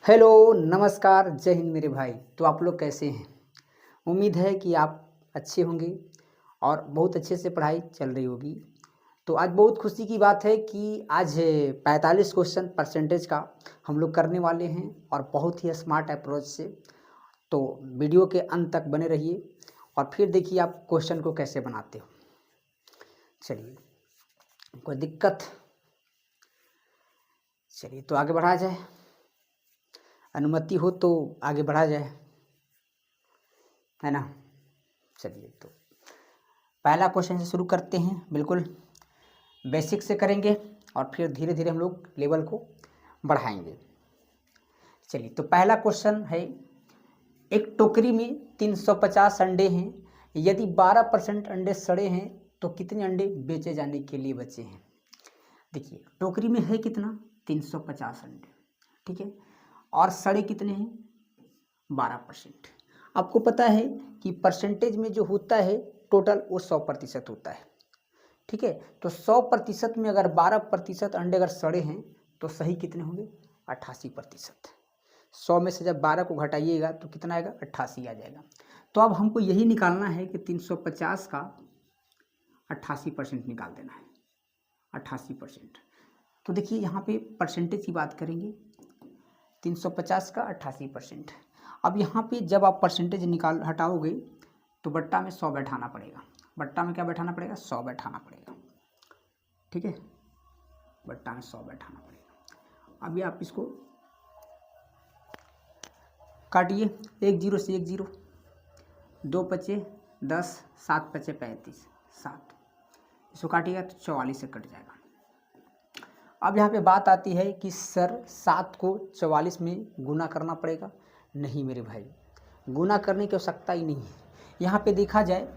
Hello, नमस्कार, जय हिंद मेरे भाई। तो आप लोग कैसे हैं? उम्मीद है कि आप अच्छे होंगे और बहुत अच्छे से पढ़ाई चल रही होगी। तो आज बहुत खुशी की बात है कि आज 45 क्वेश्चन परसेंटेज का हम लोग करने वाले हैं और बहुत ही स्मार्ट अप्रोच से। तो वीडियो के अंत तक बने रहिए और फिर देखिए आप क्वेश्चन को कैसे बनाते हो। चलिए, कोई दिक्कत? चलिए तो आगे बढ़ा जाए, अनुमति हो तो आगे बढ़ा जाए, है ना। चलिए तो पहला क्वेश्चन से शुरू करते हैं। बिल्कुल बेसिक से करेंगे और फिर धीरे धीरे हम लोग लेवल को बढ़ाएंगे। चलिए तो पहला क्वेश्चन है, एक टोकरी में 350 अंडे हैं। यदि 12% अंडे सड़े हैं तो कितने अंडे बेचे जाने के लिए बचे हैं? देखिए टोकरी में है कितना, 350 अंडे, ठीक है, और सड़े कितने हैं, 12%। आपको पता है कि परसेंटेज में जो होता है टोटल वो 100% होता है, ठीक है। तो 100% में अगर 12% अंडे अगर सड़े हैं तो सही कितने होंगे, 88%। 100 में से जब 12 को घटाइएगा तो कितना आएगा, 88 आ जाएगा। तो अब हमको यही निकालना है कि 350 का 88% निकाल देना है, 88%। तो देखिए यहाँ पे परसेंटेज की बात करेंगे, 350 का 88%। अब यहाँ पे जब आप परसेंटेज निकाल हटाओगे तो बट्टा में 100 बैठाना पड़ेगा। बट्टा में क्या बैठाना पड़ेगा, 100 बैठाना पड़ेगा, ठीक है। बट्टा में 100 बैठाना पड़ेगा। अभी आप इसको काटिए, 1 0 से 1 0, 2 पचे 10, 7 पचे 35, 7। इसको काटिएगा तो 44 से कट जाएगा। अब यहाँ पे बात आती है कि सर 7 को 44 में गुना करना पड़ेगा। नहीं मेरे भाई, गुना करने की आवश्यकता ही नहीं है। यहाँ पे देखा जाए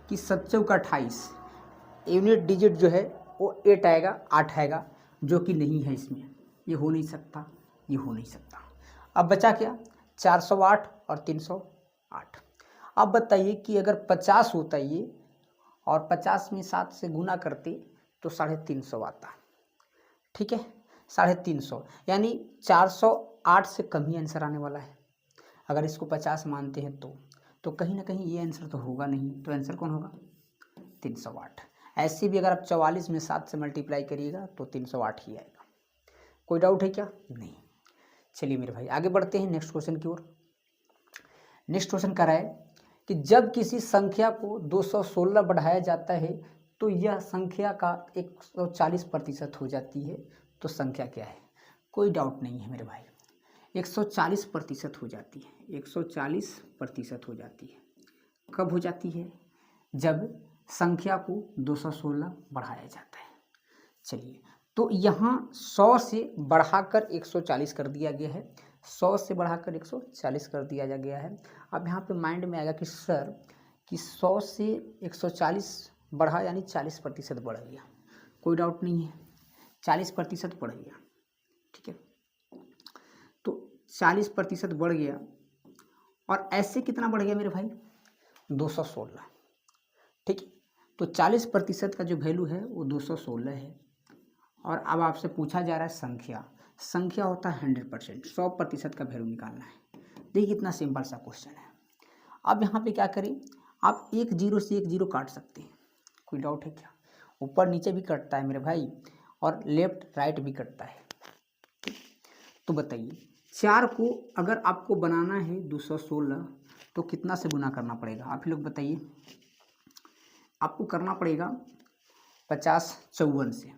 कि 7 चौका 28, यूनिट डिजिट जो है वो 8 आएगा, 8 आएगा, जो कि नहीं है इसमें। ये हो नहीं सकता, ये हो नहीं सकता। अब बचा क्या, 408 और 308। अब बताइए कि अगर 50 होता ये और 50 में 7 से गुना करते तो 350 आता, ठीक है, 350, यानी 408 से कम ही आंसर आने वाला है। अगर इसको 50 मानते हैं तो कहीं ना कहीं ये आंसर तो होगा नहीं। तो आंसर कौन होगा, 308। ऐसे भी अगर आप 44 में 7 से मल्टीप्लाई करिएगा तो 308 ही आएगा। कोई डाउट है क्या? नहीं। चलिए मेरे भाई आगे बढ़ते हैं नेक्स्ट क्वेश्चन की ओर। नेक्स्ट क्वेश्चन कह रहा है कि जब किसी संख्या को 216 बढ़ाया जाता है तो यह संख्या का 140% हो जाती है। तो संख्या क्या है? कोई डाउट नहीं है मेरे भाई, 140% हो जाती है, 140% हो जाती है। कब हो जाती है? जब संख्या को 216 बढ़ाया जाता है। चलिए तो यहाँ 100 से बढ़ाकर 140 कर दिया गया है, 100 से बढ़ाकर 140 कर दिया गया है। अब यहाँ पे माइंड में आएगा कि सर कि 100 से 140 बढ़ा यानी 40% बढ़ गया। कोई डाउट नहीं है, 40% बढ़ गया, ठीक है। तो 40% बढ़ गया और ऐसे कितना बढ़ गया मेरे भाई, 216, ठीक है। तो 40% का जो वैल्यू है वो 216 है। और अब आपसे पूछा जा रहा है संख्या, संख्या होता है 100%, 100% का वैल्यू निकालना है। देखिए कितना सिंपल सा क्वेश्चन है। अब यहाँ पे क्या करें, आप 1 0 से 1 0 काट सकते हैं। कोई डाउट है क्या? ऊपर नीचे भी कटता है मेरे भाई और लेफ्ट राइट भी कटता है। तो बताइए 4 को अगर आपको बनाना है 216 तो कितना से गुना करना पड़ेगा? आप लोग बताइए। आपको करना पड़ेगा 50 54 से,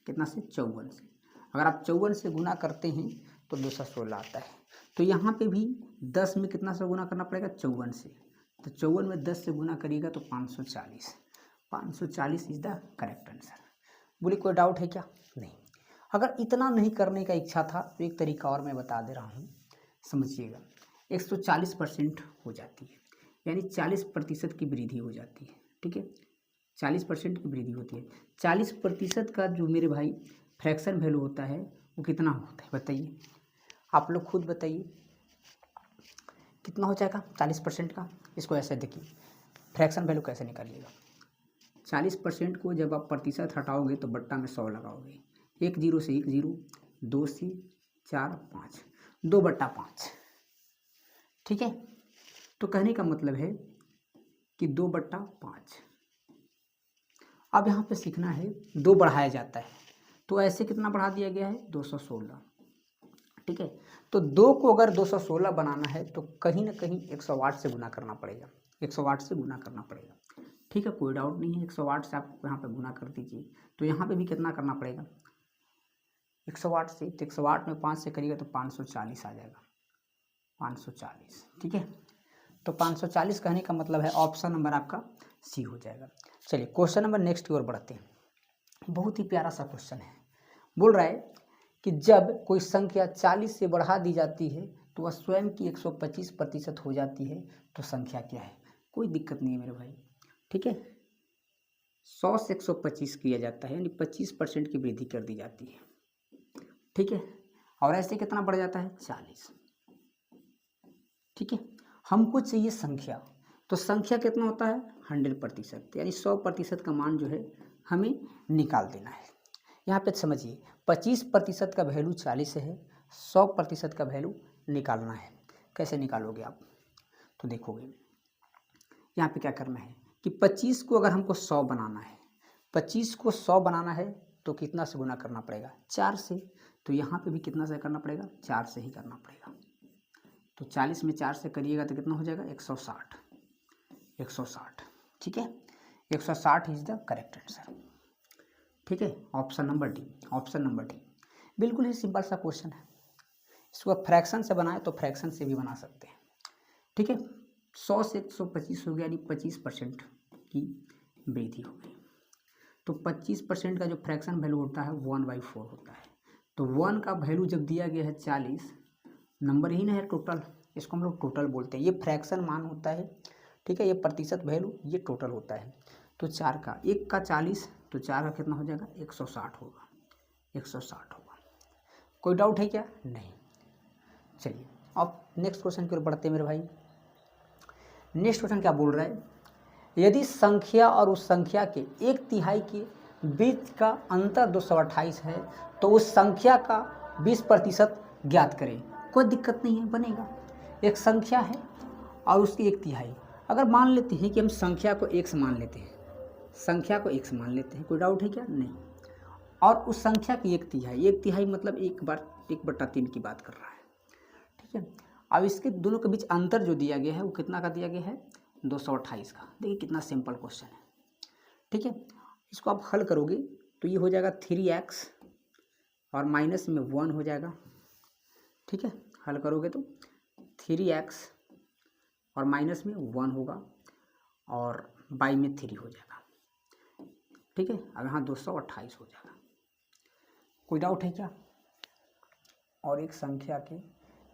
कितना से, 54 से। अगर आप 54 से गुना करते हैं तो 216 आता है। तो यहाँ पे भी 10 में कितना से गुना करना पड़ेगा, 54 से। तो 54 में 10 से गुना करिएगा तो 540, 540 इज द करेक्ट आंसर। बोलिए कोई डाउट है क्या? नहीं। अगर इतना नहीं करने का इच्छा था तो एक तरीका और मैं बता दे रहा हूँ, समझिएगा। 140% हो जाती है, यानी 40% की वृद्धि हो जाती है, ठीक है। 40% की वृद्धि होती है। 40% का जो मेरे भाई फ्रैक्शन वैल्यू होता है वो कितना होता है बताइए, आप लोग खुद बताइए कितना हो जाएगा 40% का। इसको ऐसे देखिए, फ्रैक्शन वैल्यू कैसे निकालिएगा। 40% को जब आप प्रतिशत हटाओगे तो बट्टा में 100 लगाओगे, 1 0 से 1 0, 2 से 4 5, 2/5। ठीक है, तो कहने का मतलब है कि 2/5। अब यहाँ पे सीखना है 2 बढ़ाया जाता है, तो ऐसे कितना बढ़ा दिया गया है 216। ठीक है, तो 2 को अगर 216 बनाना है तो कहीं ना कहीं 108 से गुना करना पड़ेगा, 108 से गुना करना पड़ेगा। ठीक है, कोई डाउट नहीं है, 108 से आप यहाँ पे गुना कर दीजिए। तो यहाँ पे भी कितना करना पड़ेगा 108 से, तो 108 में 5 से करिएगा तो 540 आ जाएगा, 540। ठीक है, तो 540 कहने का मतलब है ऑप्शन नंबर आपका सी हो जाएगा। चलिए क्वेश्चन नंबर नेक्स्ट की ओर बढ़ते हैं। बहुत ही प्यारा सा क्वेश्चन है। बोल रहा है कि जब कोई संख्या 40 से बढ़ा दी जाती है तो वह स्वयं की 125% हो जाती है, तो संख्या क्या है। कोई दिक्कत नहीं है मेरे भाई। ठीक है, 100 से 125 किया जाता है, यानी 25% की वृद्धि कर दी जाती है। ठीक है, और ऐसे कितना बढ़ जाता है 40। ठीक है, हमको चाहिए संख्या, तो संख्या कितना होता है 100%, यानी 100% का मान जो है हमें निकाल देना है। यहाँ पे समझिए 25% का वैल्यू 40 है, 100% का वैल्यू निकालना है। कैसे निकालोगे आप, तो देखोगे यहाँ पे क्या करना है कि 25 को अगर हमको 100 बनाना है, 25 को 100 बनाना है तो कितना से गुना करना पड़ेगा 4 से। तो यहाँ पे भी कितना से करना पड़ेगा 4 से ही करना पड़ेगा। तो 40 में 4 से करिएगा तो कितना हो जाएगा 160, 160। ठीक है, 160 इज द करेक्ट आंसर। ठीक है, option number D, option number D. बिल्कुल ही सिंपल सा क्वेश्चन है। इसको फ्रैक्शन से बनाए तो फ्रैक्शन से भी बना सकते हैं। ठीक है, 100 से 125 हो गया, यानी 25% की वृद्धि हो गई। तो 25% का जो फ्रैक्शन वैल्यू होता है 1/4 होता है। तो 1 का वैल्यू जब दिया गया है 40, नंबर ही ना है टोटल, इसको हम लोग टोटल बोलते हैं। ये फ्रैक्शन मान होता है। ठीक है, ये प्रतिशत वैल्यू, ये टोटल होता है। तो 4 का 1 का 40, तो 4 का कितना हो जाएगा 160 होगा, 160 होगा। कोई डाउट है क्या, नहीं। चलिए अब नेक्स्ट क्वेश्चन की ओर बढ़ते हैं मेरे भाई। नेक्स्ट क्वेश्चन क्या बोल रहा है, यदि संख्या और उस संख्या के 1/3 के बीच का अंतर 228 है तो उस संख्या का 20% ज्ञात करें। कोई दिक्कत नहीं है, बनेगा। एक संख्या है और उसकी 1/3, अगर मान लेते हैं कि हम संख्या को x मान लेते हैं, संख्या को x मान लेते हैं, कोई डाउट है क्या, नहीं। और उस संख्या की 1/3, 1/3 मतलब 1/3 की बात कर रहा है। ठीक है, अब इसके दोनों के बीच अंतर जो दिया गया है वो कितना का दिया गया है 228 का। देखिए कितना सिंपल क्वेश्चन है। ठीक है, इसको आप हल करोगे तो ये हो जाएगा 3x और माइनस में 1 हो जाएगा। ठीक है, हल करोगे तो 3x और माइनस में 1 होगा और बाई में 3 हो जाएगा। ठीक है, अब यहाँ 228 हो जाएगा। कोई डाउट है क्या। और एक संख्या के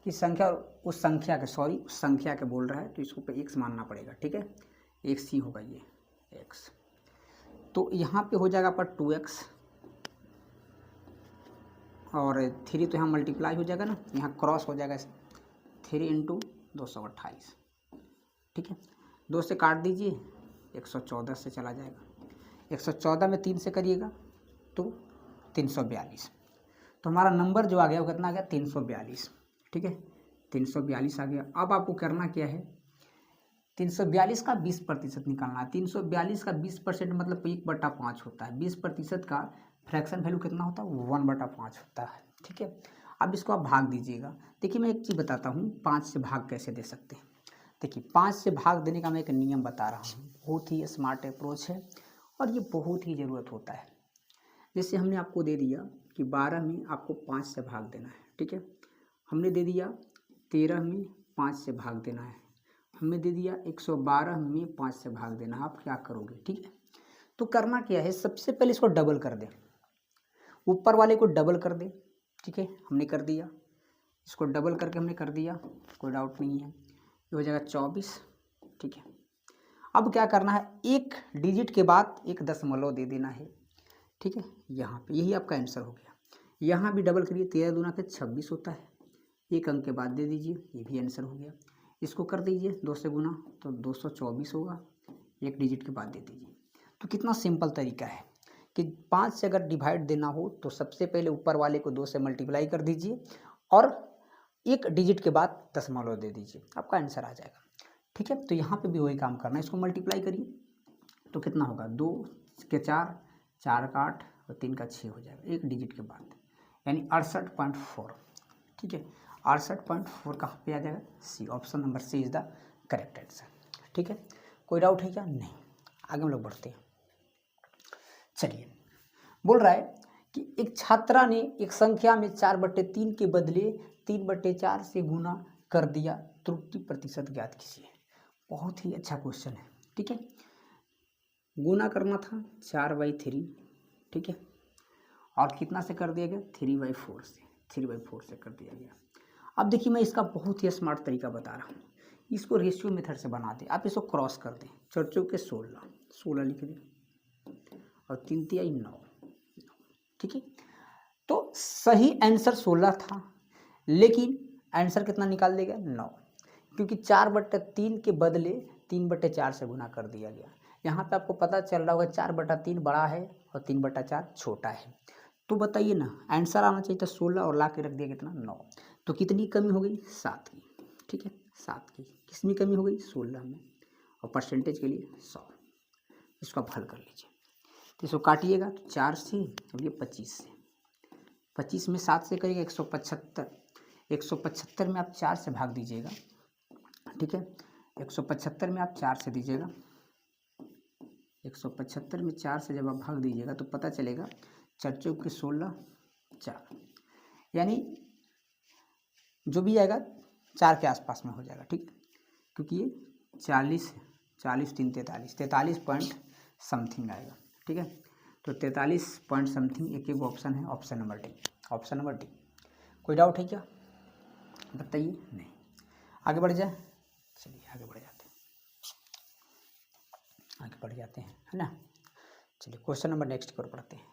कि संख्या उस संख्या के उस संख्या के बोल रहा है तो इसको पे x मानना पड़ेगा। ठीक है, x ही होगा ये x। तो यहाँ पे हो जाएगा पर 2x और 3 तो यहाँ मल्टीप्लाई हो जाएगा ना, यहाँ क्रॉस हो जाएगा 3 × 228। ठीक है, 2 से काट दीजिए 114 से चला जाएगा, 114 में 3 से करिएगा तो 342। तो हमारा नंबर जो आ गया वो कितना आ गया 342। ठीक है, 342 आ गया। अब आपको करना क्या है 342 का 20% निकालना है। 342 का 20% मतलब 1/5 होता है। 20% का फ्रैक्शन वैल्यू कितना होता है 1/5 होता है। ठीक है, अब इसको आप भाग दीजिएगा। देखिए मैं एक चीज़ बताता हूँ 5 से भाग कैसे दे सकते हैं। देखिए 5 से भाग देने का मैं एक नियम बता रहा हूँ, बहुत ही स्मार्ट अप्रोच है और ये बहुत ही ज़रूरत होता है। जैसे हमने आपको दे दिया कि 12 में आपको 5 से भाग देना है। ठीक है, हमने दे दिया 13 में 5 से भाग देना है, हमने दे दिया 112 में 5 से भाग देना है। आप क्या करोगे, ठीक है, तो करना क्या है सबसे पहले इसको डबल कर दें, ऊपर वाले को डबल कर दें। ठीक है, हमने कर दिया, इसको डबल करके हमने कर दिया, कोई डाउट नहीं है, ये हो जाएगा 24। ठीक है, अब क्या करना है एक डिजिट के बाद एक दशमलव दे देना है। ठीक है, यहाँ पे यही आपका आंसर हो गया। यहाँ भी डबल करिए, 13 दूना के 26 होता है, एक अंक के बाद दे दीजिए, ये भी आंसर हो गया। इसको कर दीजिए 2 से गुना तो 224 होगा, एक डिजिट के बाद दे दीजिए। तो कितना सिंपल तरीका है कि 5 से अगर डिवाइड देना हो तो सबसे पहले ऊपर वाले को 2 से मल्टीप्लाई कर दीजिए और एक डिजिट के बाद दशमलव दे दीजिए, आपका आंसर आ जाएगा। ठीक है, तो यहाँ पे भी वही काम करना है, इसको मल्टीप्लाई करिए तो कितना होगा, 2 के 4, 4 का 8 और 3 का 6 हो जाएगा एक डिजिट के बाद, यानी 68.4। ठीक है, 68.4 कहाँ पे आ जाएगा, C, option number C is the correct answer. ठीक है, कोई डाउट है क्या, नहीं, आगे हम लोग बढ़ते हैं। चलिए, बोल रहा है कि एक छात्रा ने एक संख्या में 4/3 के बदले 3/4 से गुना कर दिया, त्रुटि प्रतिशत ज्ञात कीजिए। बहुत ही अच्छा क्वेश्चन है। ठीक है, गुना करना था 4/3, ठीक है, और कितना से कर दिया गया, 3/4 से, 3/4 से कर दिया गया। अब देखिए, मैं इसका बहुत ही स्मार्ट तरीका बता रहा हूँ, इसको रेशियो मेथड से बना दें, आप इसको क्रॉस कर दें, 4 चौके 16 लिख दें और 3 तिहाई 9। ठीक है, तो सही आंसर 16 था, लेकिन आंसर कितना निकाल देगा, 9, क्योंकि 4/3 के बदले 3/4 से गुना कर दिया गया। यहाँ पे आपको पता चल रहा होगा 4/3 बड़ा है और 3/4 छोटा है। तो बताइए ना, आंसर आना चाहिए था 16 और ला के रख दिया कितना, 9। तो कितनी कमी हो गई, 7 की। ठीक है, 7 की, किस में कमी हो गई, 16 में, और परसेंटेज के लिए 100। इसको आप हल कर लीजिए, तो इसको काटिएगा तो 4 से और ये 25 से, 25 में 7 से करिएगा 175, 175 में आप 4 से भाग दीजिएगा। ठीक है, 175 में आप 4 से दीजिएगा, 175 में 4 से जब आप भाग दीजिएगा तो पता चलेगा 4 चौके 16, 4, यानी जो भी आएगा 4 के आसपास में हो जाएगा। ठीक है, क्योंकि ये 40, 3 43 पॉइंट समथिंग आएगा। ठीक है, तो 43 पॉइंट समथिंग एक ऑप्शन है, option number D, option number D. कोई डाउट है क्या, बताइए, नहीं, आगे बढ़ जाए। चलिए आगे बढ़ जाते हैं, आगे बढ़ जाते हैं, है ना। चलिए क्वेश्चन नंबर नेक्स्ट की ओर पढ़ते हैं।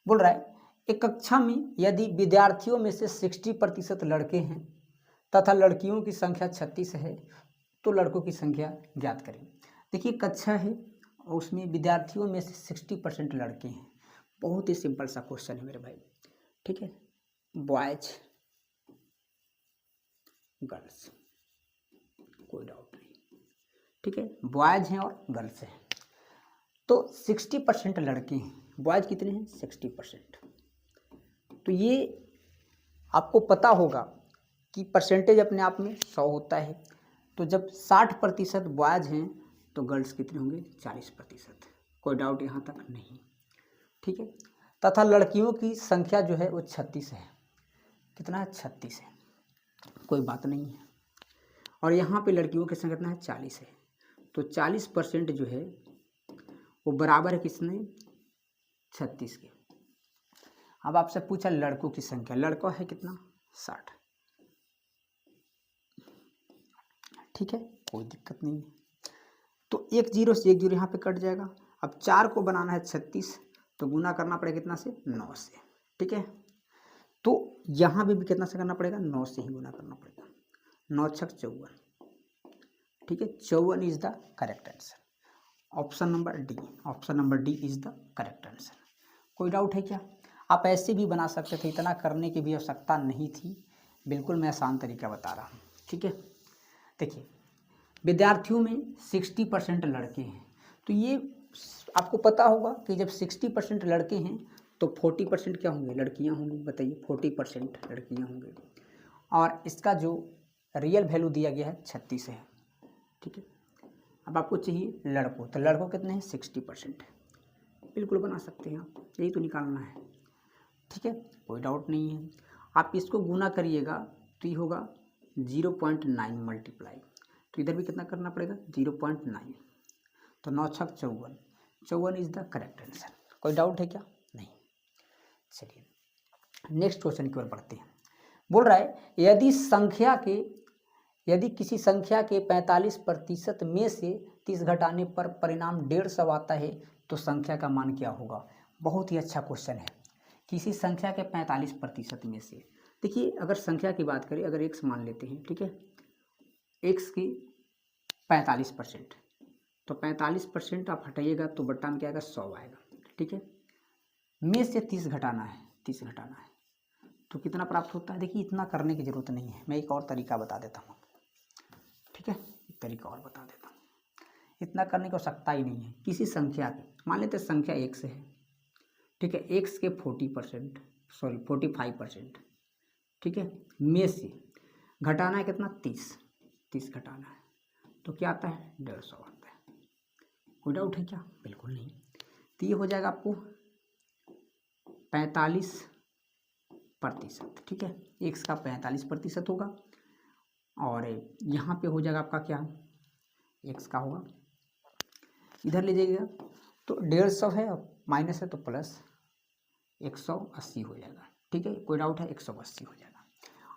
बोल रहा है, एक कक्षा में यदि विद्यार्थियों में से 60% लड़के हैं तथा लड़कियों की संख्या 36 है, तो लड़कों की संख्या ज्ञात करें। देखिए, कक्षा है और उसमें विद्यार्थियों में से 60% लड़के हैं। बहुत ही सिंपल सा क्वेश्चन है मेरे भाई। ठीक है, बॉयज गर्ल्स, कोई डाउट नहीं। ठीक है, बॉयज हैं और गर्ल्स हैं, तो 60% लड़के हैं, बॉयज कितने हैं, 60%। तो ये आपको पता होगा कि परसेंटेज अपने आप में 100 होता है, तो जब 60% बॉयज हैं तो गर्ल्स कितने होंगे, 40%। कोई डाउट यहाँ तक नहीं। ठीक है, तथा लड़कियों की संख्या जो है वो 36 है, कितना है, 36 है, कोई बात नहीं है। और यहाँ पे लड़कियों की संख्या कितना है, 40 है, तो 40% जो है वो बराबर है किसने, 36 के। अब आपसे पूछा लड़कों की संख्या, लड़का है कितना, 60। ठीक है, कोई दिक्कत नहीं है, तो 1 0 से 1 0 यहाँ पे कट जाएगा। अब 4 को बनाना है 36, तो गुना करना पड़ेगा कितना से, 9 से। ठीक है, तो यहाँ भी कितना से करना पड़ेगा, 9 से ही गुना करना पड़ेगा, 9 छक 54। ठीक है, 54 is the correct answer, option number D, option number D is the correct answer. कोई डाउट है क्या, आप ऐसे भी बना सकते थे, इतना करने की भी आवश्यकता नहीं थी, बिल्कुल मैं आसान तरीका बता रहा हूँ। ठीक है, देखिए, विद्यार्थियों में 60% लड़के हैं, तो ये आपको पता होगा कि जब 60% लड़के हैं तो 40% क्या होंगे, लड़कियां होंगी। बताइए, 40% लड़कियां होंगी, और इसका जो रियल वैल्यू दिया गया है 36 है। ठीक है, अब आपको चाहिए लड़कों, तो लड़कों कितने हैं, 60%। बिल्कुल बना सकते हैं आप, यही तो निकालना है। ठीक है, कोई डाउट नहीं है। आप इसको गुना करिएगा तो ये होगा 0.9 मल्टीप्लाई, तो इधर भी कितना करना पड़ेगा, 0.9, तो 9 छक 54, 54 इज द करेक्ट आंसर। कोई डाउट है क्या, नहीं। चलिए नेक्स्ट क्वेश्चन की ओर बढ़ते हैं। बोल रहा है, यदि किसी संख्या के 45% में से 30 घटाने पर परिणाम 150 आता है तो संख्या का मान क्या होगा। बहुत ही अच्छा क्वेश्चन है। किसी संख्या के 45% में से, देखिए अगर संख्या की बात करें, अगर x मान लेते हैं, ठीक है, x की 45%, तो 45% आप हटाइएगा तो बट्टा में क्या आएगा, 100 आएगा। ठीक है, में से 30 घटाना है, 30 घटाना है, तो कितना प्राप्त होता है। देखिए इतना करने की ज़रूरत नहीं है, मैं एक और तरीका बता देता हूँ, ठीक है, एक तरीका और बता देता हूँ। इतना करने की आवश्यकता ही नहीं है। किसी संख्या के, मान लेते हैं संख्या x है, ठीक है, x के 45%, ठीक है, में से घटाना है कितना, 30 घटाना है, तो क्या आता है, 150 आता है। कोई डाउट है क्या? बिल्कुल नहीं। तो ये हो जाएगा आपको 45%, ठीक है, x का 45% होगा, और यहाँ पे हो जाएगा आपका क्या, x का होगा, इधर ले जाइएगा तो 150 है, माइनस है तो प्लस 180 हो जाएगा, ठीक है, कोई डाउट है, 180 हो जाएगा।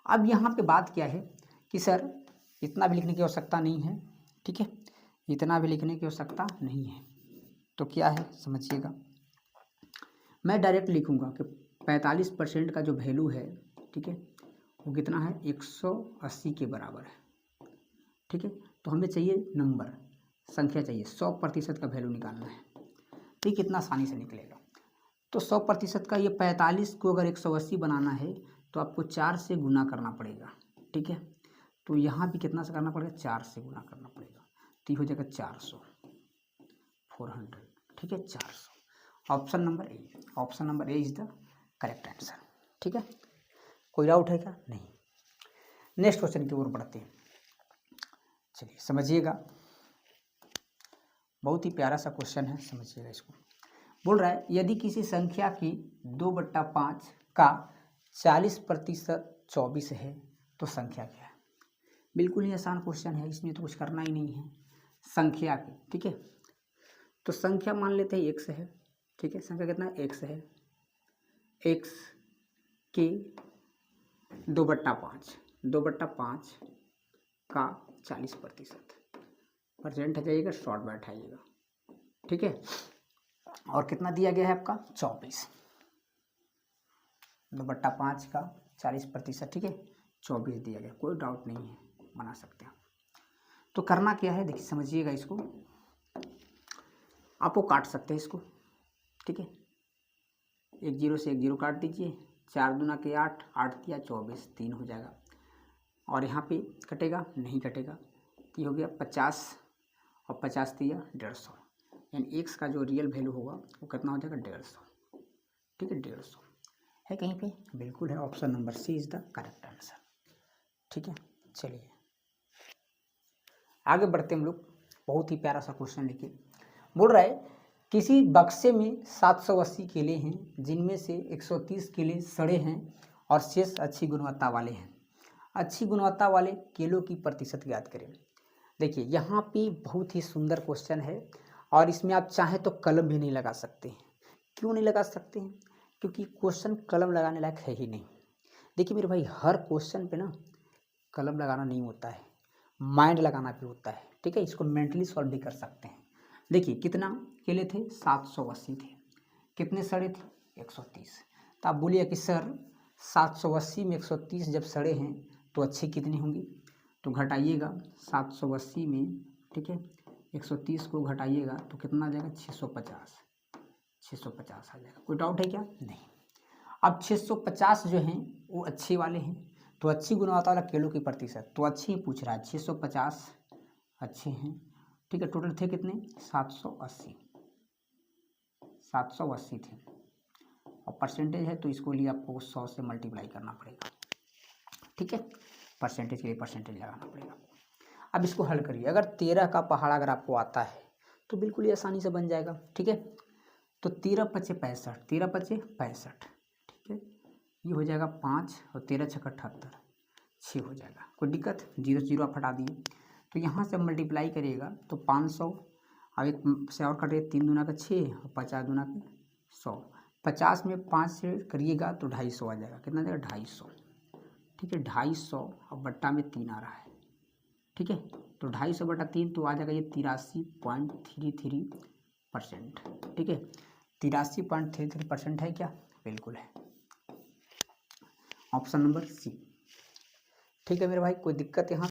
अब यहाँ पे बात क्या है कि सर इतना भी लिखने की आवश्यकता नहीं है, ठीक है, इतना भी लिखने की आवश्यकता नहीं है, तो क्या है समझिएगा, मैं डायरेक्ट लिखूँगा कि 45% का जो वैल्यू है, ठीक है, वो कितना है, 180 के बराबर है, ठीक है। तो हमें चाहिए नंबर, संख्या चाहिए, 100% का वैल्यू निकालना है, तो ये कितना आसानी से निकलेगा। तो 100% का ये 45 को अगर 180 बनाना है तो आपको 4 से गुना करना पड़ेगा, ठीक है, तो यहाँ भी कितना से करना पड़ेगा, 4 से गुना करना पड़ेगा, तो ये हो जाएगा 400, 400, ठीक है, 400। Option number A is the correct answer, ठीक है। कोई डाउट है क्या? नहीं। नेक्स्ट क्वेश्चन की ओर बढ़ते हैं, चलिए समझिएगा, बहुत ही प्यारा सा क्वेश्चन है, समझिएगा इसको। बोल रहा है यदि किसी संख्या की 2/5 का 40% 24 है तो संख्या क्या है। बिल्कुल ही आसान क्वेश्चन है, इसमें तो कुछ करना ही नहीं है, संख्या की, ठीक है। तो संख्या मान लेते हैं x है, ठीक है, संख्या कितना है, x है, x के 2/5 का 40% परसेंट हटाइएगा, शॉर्ट बैठाइएगा, ठीक है, और कितना दिया गया है आपका, 24, 2/5 का 40%, ठीक है, 24 दिया गया, कोई डाउट नहीं है, बना सकते हैं। तो करना क्या है, देखिए समझिएगा इसको, आपको काट सकते हैं इसको, ठीक है, 1 0 से 1 0 काट दीजिए, 4 दूना के 8, 8 दिया 24, 3 हो जाएगा, और यहाँ पे कटेगा, नहीं कटेगा, ये हो गया 50, और 50 दिया 150, यानी x का जो रियल वैल्यू होगा वो कितना हो जाएगा, 150, ठीक है, 150 है कहीं पे, बिल्कुल है, option number C is the correct answer, ठीक है। चलिए आगे बढ़ते हम लोग, बहुत ही प्यारा सा क्वेश्चन लिखिए। बोल रहा है किसी बक्से में 780 केले हैं जिनमें से 130 केले सड़े हैं और शेष अच्छी गुणवत्ता वाले हैं, अच्छी गुणवत्ता वाले केलों की प्रतिशत ज्ञात करें। देखिए यहाँ पे बहुत ही सुंदर क्वेश्चन है, और इसमें आप चाहें तो कलम भी नहीं लगा सकते हैं। क्यों नहीं लगा सकते हैं? क्योंकि क्वेश्चन कलम लगाने लायक है ही नहीं। देखिए मेरे भाई, हर क्वेश्चन पे ना कलम लगाना नहीं होता है, माइंड लगाना भी होता है, ठीक है, इसको मेंटली सॉल्व भी कर सकते हैं। देखिए कितना केले थे, 780 थे, कितने सड़े थे, 130। तो आप बोलिए कि सर 780 में 130 जब सड़े हैं तो अच्छी कितनी होंगी, तो घटाइएगा 780 में, ठीक है, 130 को घटाइएगा तो कितना आ जाएगा, 650 आ जाएगा। कोई डाउट है क्या? नहीं। अब 650 जो हैं वो अच्छे वाले हैं, तो अच्छी गुणवत्ता वाला केलों की प्रतिशत तो अच्छी ही पूछ रहा है, 650 अच्छे हैं, ठीक है। टोटल थे कितने, 780 थे, और परसेंटेज है तो इसको लिए आपको 100 से मल्टीप्लाई करना पड़ेगा, ठीक है, परसेंटेज के लिए परसेंटेज लगाना पड़ेगा। अब इसको हल करिए, अगर 13 का पहाड़ अगर आपको आता है तो बिल्कुल ही आसानी से बन जाएगा, ठीक है। तो 13 × 5 = 65, 13 × 5 = 65, ठीक है, ये हो जाएगा 5, और 13 × 6 = 78, 6 हो जाएगा। कोई दिक्कत, 0 0 आप हटा दिए, तो यहाँ से मल्टीप्लाई करिएगा तो 500, अब एक से और कटिए, 3 दूना का 6 और 50 दूना का 100, 50 में 5 से करिएगा तो 250 आ जाएगा, कितना देगा, 250, ठीक है, 250, और बट्टा में 3 आ रहा है, ठीक है, तो 250/3 तो आ जाएगा ये 83.33%, ठीक है, 83.33% है क्या, बिल्कुल है, ऑप्शन नंबर सी, ठीक है मेरे भाई। कोई दिक्कत यहाँ